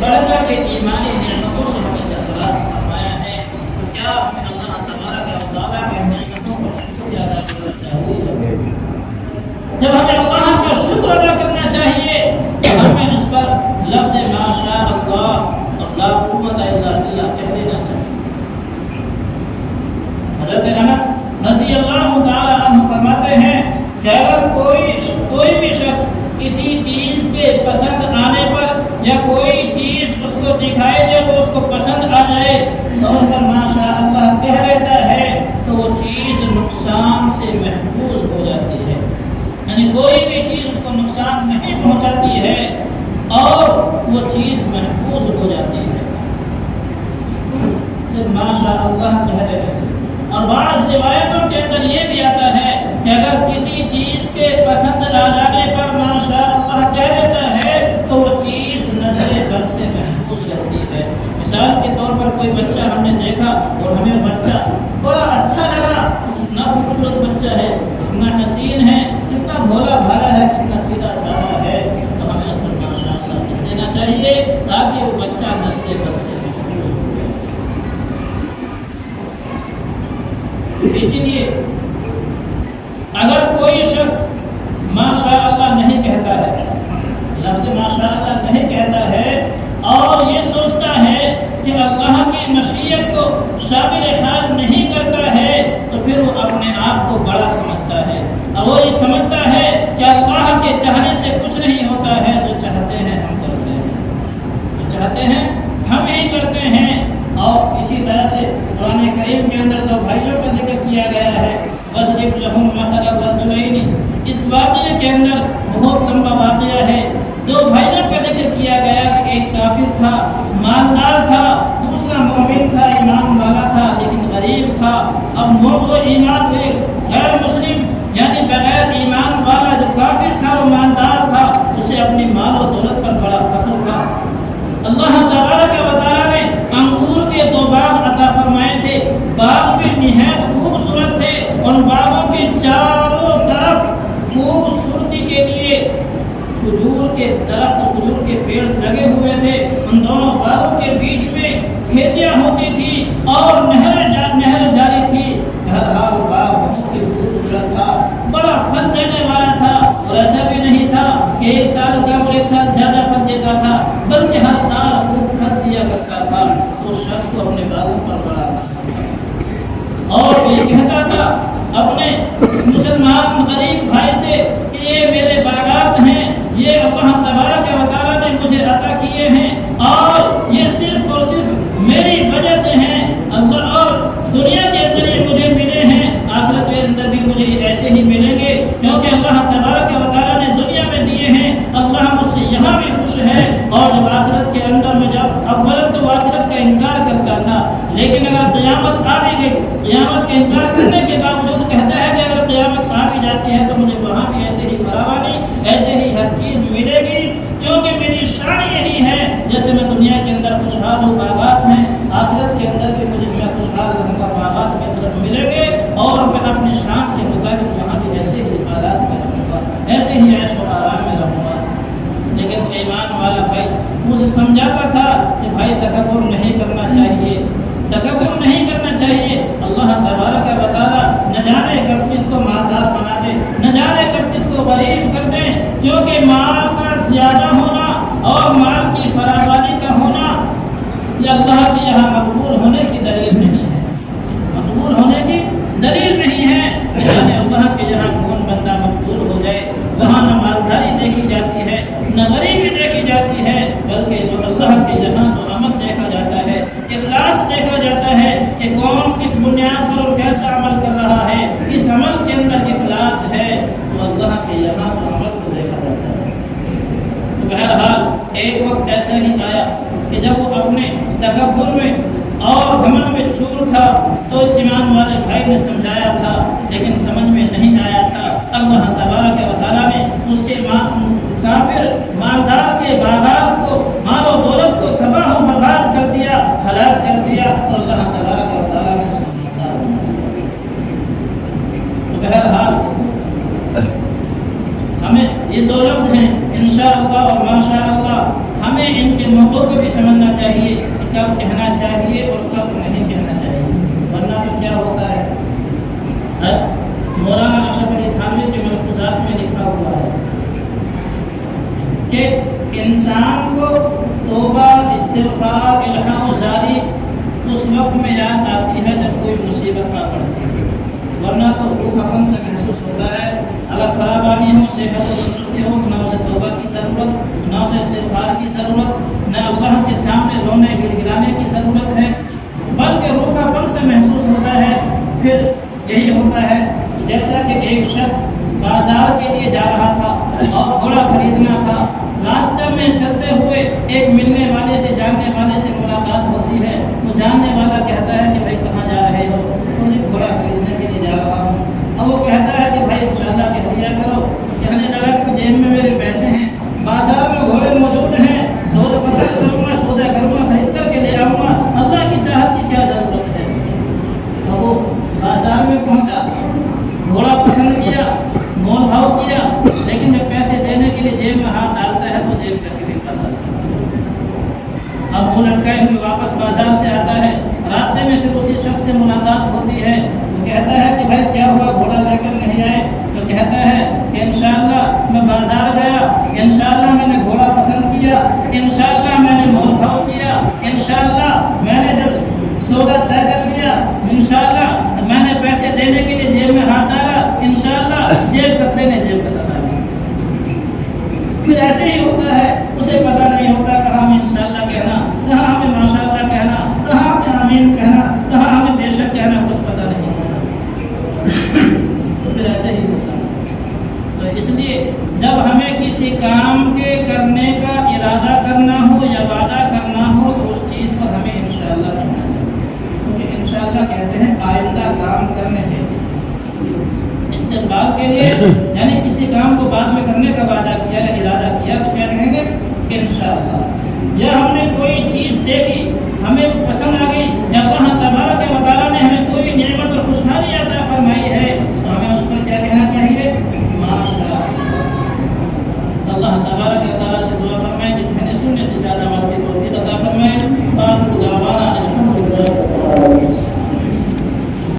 بڑھ کر کے ایمانی نعمتوں سے ہمیں سرفراز فرمایا ہے، تو کیا ہمیں اللہ تبارک و تعالیٰ کی نعمتوں پر شکر ادا کرنا چاہیے؟ جب ہمیں اللہ کا شکر ادا کرنا چاہیے تو ہمیں اس پر لفظ ما شاء اللہ اور لا قوت الا باللہ کہہ دینا چاہیے۔ حضرت انس رضی اللہ تعالی عنہ فرماتے ہیں کہ اگر کوئی بھی شخص کسی چیز کے پسند آنے پر یا کوئی چیز اس کو دکھائی دے تو اس کو پسند آ جائے تو اس پر ماشاء اللہ کہہ لیتا ہے تو وہ چیز نقصان سے محفوظ ہو جاتی ہے، یعنی کوئی بھی چیز اس کو نقصان نہیں پہنچاتی ہے اور وہ چیز محفوظ ہو جاتی ہے صرف ماشاء اللہ کہہ لینے سے۔ اور بعض روایتوں کے اندر یہ بھی آتا ہے کہ اگر کسی چیز کے پسند آ جانے پر ماشاء اللہ کہہ دیتا ہے تو وہ چیز نظر بد سے محفوظ رہتی ہے۔ مثال کے طور پر کوئی بچہ ہم نے دیکھا اور ہمیں بچہ بڑا اچھا لگا، اتنا خوبصورت بچہ ہے، اتنا حسین ہے، اتنا بھولا بھالا ہے، اتنا سیدھا سادہ ہے، تو ہمیں اس پر ماشاء اللہ کہہ دینا چاہیے تاکہ وہ بچہ نظر بد سے اسی لیے اگر کوئی شخص ماشاء اللہ نہیں کہتا ہے، لفظ ماشاء اللہ نہیں کہتا ہے اور یہ سوچتا ہے کہ اللہ کی مشیت کو شامل حال نہیں کرتا ہے تو پھر وہ اپنے آپ کو بڑا سمجھتا ہے اور وہ یہ سمجھتا ہے کہ اللہ کے چاہنے سے کچھ نہیں ہوتا ہے، جو چاہتے ہیں ہم کرتے ہیں، جو چاہتے ہیں ہم ہی کرتے ہیں۔ اور اسی طرح سے قرآن کریم کے اندر تو بھائیوں کا ذکر کیا گیا ہے، وَاضْرِبْ لَهُم مَثَلَ الرَّجُلَيْنِ، اس واقعے کے اندر بہت لمبا واقعہ ہے، دو بھائیوں کا ذکر کیا گیا کہ ایک کافر تھا، مالدار تھا، دوسرا مومن تھا، ایمان والا تھا لیکن غریب تھا۔ اب وہ ایمان سے غیر مسلم یعنی بغیر ایمان والا جو کافر تھا وہ مالدار تھا، اسے اپنی مال و دولت پر بڑا فخر تھا۔ اللہ تبارک و تعالیٰ نے انگور کے 2 باغ عطا فرمائے تھے، باغ بھی نہایت خوبصورت تھے، ان باغوں کے چاروں طرف خوبصورتی کے لیے کھجور کے درخت، کھجور کے پیڑ لگے ہوئے تھے، ان دونوں باغوں کے بیچ میں کھیتیاں ہوتی تھی اور نہر جاری تھی۔ ہر باغ بہت ہی خوبصورت تھا، بڑا پھل دینے والا تھا اور ایسا بھی نہیں تھا کہ ایک سال کا اور ایک سال زیادہ پھل دیتا تھا، بلکہ ہر سال خوب پھل دیا کرتا تھا۔ تو شخص کو اپنے باغوں پر بڑا اور یہ کہتا تھا اپنے مسلمان غریب بھائی سے کہ یہ میرے باغات ہیں، یہ اللہ تبارک و تعالیٰ نے مجھے عطا کیے ہیں اور یہ صرف اور صرف میری وجہ سے ہیں، اور دنیا کے اندر یہ مجھے ملے ہیں، آخرت کے اندر بھی مجھے ایسے ہی ملیں گے کیونکہ اللہ تبارک و تعالیٰ نے دنیا میں دیے ہیں، اللہ مجھ سے یہاں بھی خوش ہے۔ اور جب آخرت کے اندر میں جب اول تو آخرت کا انکار کرتا تھا، لیکن اگر قیامت آ بھی گئی، قیامت کا انکار کرنے کے باوجود کہتا ہے کہ اگر قیامت آ بھی جاتی ہے تو مجھے وہاں بھی ایسے ہی فراوانی، ایسے ہی ہر چیز ملے گی، کیونکہ میری شان یہی ہے جیسے میں دنیا کے اندر خوشحال ہوں، باغات ہیں، آخرت کے اندر بھی مجھے میں خوشحال رہوں گا، باغات کے اندر ملیں گے اور میں اپنی شان کے مطابق وہاں بھی ایسے ہی حالات میں رہوں گا، ایسے ہی عیش و آرام میں رہوں گا۔ لیکن ایمان والا بھائی مجھے سمجھاتا تھا کہ بھائی تکبر نہیں کرنا چاہیے، تکبر نہیں کرنا چاہیے۔ اللہ تبارک و تعالیٰ نہ جانے کب کس کو مالدار بنا دے، نہ جانے کب کس کو غریب کر دے، کیونکہ مال کا زیادہ ہونا اور مال کی فراوانی کا ہونا یہ اللہ کے یہاں مقبول ہونے کی دلیل نہیں ہے، مقبول ہونے کی دلیل نہیں ہے۔ یعنی اللہ کے یہاں کون بندہ مقبول ہو جائے، وہاں نہ مالداری دیکھی جاتی ہے، نہ غریبی دیکھی جاتی ہے، بلکہ اللہ کے یہاں تو عمل دیکھا جاتا ہے، اخلاص دیکھا جاتا ہے کہ کون کس بنیاد پر اور کیسا عمل کر رہا ہے، اس عمل کے اندر اخلاص ہے تو اللہ کے یہاں تو عمل کو دیکھا جاتا ہے۔ تو بہرحال ایک وقت ایسا ہی آیا کہ جب وہ اپنے تکبر میں اور گھمنڈ میں چور تھا تو اس ایمان والے بھائی نے سمجھایا تھا لیکن سمجھ میں نہیں آیا تھا۔ اللہ تبارک و تعالیٰ نے اس کے کافر مالدار کے باغات کو، مال و دولت کو تباہ و برباد کر دیا، ہلاک کر دیا، اور اللہ تبارک و تعالیٰ نے تو بہرحال ہمیں یہ 2 لفظ ہیں انشاءاللہ اور ماشاءاللہ، ہمیں ان کے موقعوں کو بھی چاہیے کہ کب کہنا چاہیے اور کب نہیں کہنا چاہیے، ورنہ تو کیا ہوتا ہے مولانا اشرف علی تھانوی کے ملفوظات میں لکھا ہوا ہے کہ انسان کو توبہ استغفار الحاح و زاری اس وقت میں یاد آتی ہے جب کوئی مصیبت آ پڑتی ہے، ورنہ تو روح اپن سے محسوس ہوتا ہے اگر فراوانی ہو، صحت و تندرستی ہو، نہ اسے توبہ کی ضرورت، نہ اسے استغفار کی ضرورت، نہ اللہ کے سامنے رونے گڑگڑانے کی ضرورت ہے، بلکہ روح اپن سے محسوس ہوتا ہے۔ پھر یہی ہوتا ہے جیسا کہ ایک شخص بازار کے لیے جا رہا تھا اور گھوڑا خریدنا تھا، راستے میں چلتے ہوئے ایک ملنے والے سے، جاننے والے سے ملاقات ہوتی ہے، وہ جاننے والا کہتا ہے کہ بھائی کہاں جا رہے ہو؟ گھوڑا خریدنے کے لیے جا رہا ہوں۔ اب وہ کہتا ہے کہ بھائی انشاءاللہ کہہ دیا کرو، کہنے لگا کہ جیب میں میرے پیسے ہیں، بازار میں گھوڑے موجود ہیں، سودا پسند کروں گا، سودا کروں گا، خرید کر کے لے آؤں گا، اللہ کی چاہت کی کیا ضرورت ہے؟ اب وہ بازار میں پہنچا، گھوڑا پسند کیا، مول بھاؤ کیا، لیکن جب پیسے دینے کے لیے جیب میں ہاتھ ڈالتا ہے تو جیب کر کے نہیں پتا۔ اب وہ لٹکائے ہوئے واپس بازار سے آتا ہے، راستے میں پھر اسی شخص سے ملاقات ہوتی ہے، وہ کہتا ہے کہ بھائی کیا ہوا، گھوڑا لے کر نہیں آئے؟ تو کہتا ہے کہ انشاءاللہ میں بازار گیا، انشاءاللہ میں نے گھوڑا پسند کیا، انشاءاللہ میں نے مول بھاؤ کیا، انشاءاللہ میں نے جب سودا طے کر لیا، انشاءاللہ میں نے پیسے دینے کے لیے جیب میں ہاتھ ڈالا، انشاءاللہ جیب کترے نے جیب کتر ڈالی۔ پھر ایسے ہی ہوتا ہے، اسے پتہ نہیں ہوتا کہاں ہمیں انشاءاللہ کہنا، کہاں ہمیں ماشاءاللہ کہنا، کہاں ہمیں آمین کہنا، کہاں ہمیں بے شک کہنا، کچھ پتہ نہیں ہوتا۔ تو پھر ایسے ہی ہوتا ہے۔ تو اس لیے جب ہمیں کسی کام کے کرنے کا ارادہ کرنا ہو یا وعدہ کرنا ہو تو اس چیز پر ہمیں انشاءاللہ کہنا چاہیے، کیونکہ انشاءاللہ کہتے ہیں آئندہ کام کرنے کے استقبال کے لیے، یعنی کسی کام کو بعد میں کرنے کا وعدہ کیا یا ارادہ کیا تو کیا کہیں گے؟ انشاءاللہ۔ یا ہم نے کوئی چیز دیکھی، ہمیں پسند